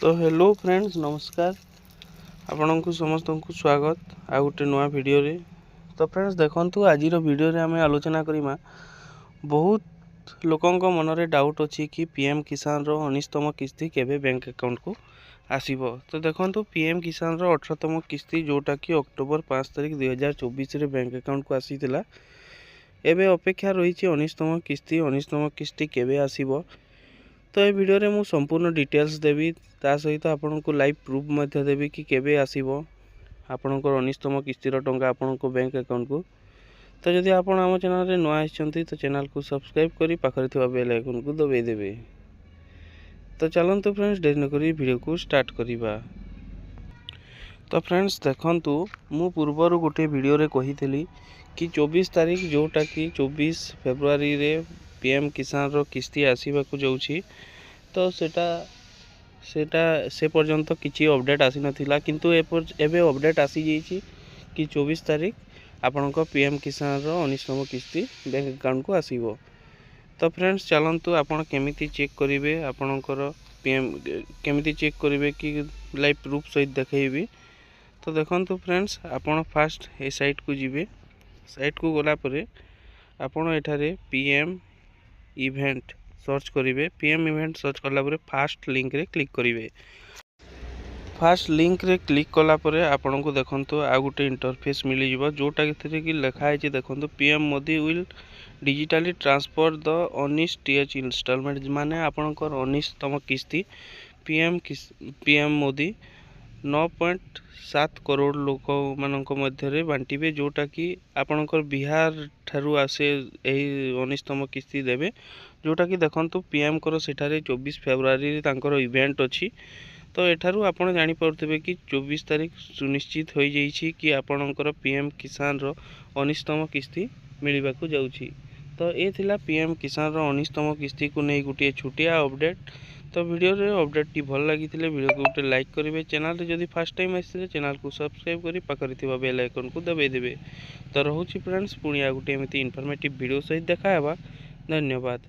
तो hello friends नमस्कार आपण को समस्त को स्वागत आ गोटे नुआ वीडियो रे। तो फ्रेंड्स देखंतु आज वीडियो रे आमे आलोचना करिमा बहुत लोकंक मन रे डाउट अछि कि पीएम किसान रो 19तम किस्ती केबे बैंक अकाउंट को आसीबो। तो देखंतु पीएम किसान रो 18तम किस्ती जोटा कि अक्टोबर 5 तारिख 2024 रे बैंक अकाउंट को आसीतिला। एबे अपेक्षा रही 19तम किस्ती केबे आसीबो। तो ये वीडियो रे मु संपूर्ण डिटेल्स देवी ता सहित आपन को लाइव प्रूफ मध्य देवी कि केबे आसीबो आपन को 19तम किस्तीर टंका आपन को बैंक अकाउंट को। तो जदि आपन आम चैनल रे नया आछंती तो चैनल को सब्सक्राइब करी पाखरे थिबा बेल आइकन को दबाई देबे। तो चलंतु फ्रेंड्स देर न करी वीडियो को स्टार्ट करिबा। तो फ्रेंड्स देखंतु मु पूर्वर गोटे वीडियो रे कहितली कि 24 तारिख जोटा कि 24 फेब्रुआरी रे पीएम किसान रो किस्ती आसीबा को जाउछि। तो से पर्यंत किसी अपडेट आसी नथिला किंतु एबे अपडेट आसी जाइछि कि 24 तारिख आपन को पीएम किसान रो 19तम किस्ती बैंक अकाउंट को आसीबो। तो फ्रेंड्स चलंतु आपन केमिति चेक करिवे आपनकर पीएम केमिति चेक करिवे कि लाइव प्रूफ सहित देखैबी। तो देखंतु फ्रेंड्स आपन फास्ट ए साइट को जिवे। साइट को गला परे आपन एठारे पीएम इवेंट सर्च करिवे। पीएम इवेंट सर्च करला परे फास्ट लिंक रे क्लिक करिवे। फास्ट लिंक रे क्लिक कला परे आपन को देखंतु आ गुटे इंटरफेस मिली जिवो जोटा कि लिखा है जे देखंतु PM Modi will digitally transfer the 19 TH instalment माने आपनकर 19तम किस्ती पीएम मोदी 9.7 करोड़ लोक मानक मध्य बांटिबे जोटा कि आपनकर बिहार ठारू आसे एही 19तम किस्ती देबे जोटा कि देखंतु पीएम करो सेठारे 24 फेब्रुआरी रे तांकर इवेंट अछि। तो एठारू आपण जानि परथिबे कि 24 तारिख सुनिश्चित होई जाइछि कि आपनकर पीएम किसान रो 19तम किस्ती मिलिबा को जाउछि। तो ए थिला पीएम किसान रो 19तम किस्ती को नै गुटिए छुटिया अपडेट। तो वीडियो रे अपडेट टी भल लागिथिले वीडियो को गुटे लाइक करिवे। चैनल रे जदि फर्स्ट टाइम आसिले चैनल को सब्सक्राइब करी पाखरे थिबा बेल आइकन को दबाई देबे। तो रहूछि फ्रेंड्स पुणी आ गुटे एमिति इन्फॉर्मेटिव वीडियो सहित देखा हेबा। धन्यवाद।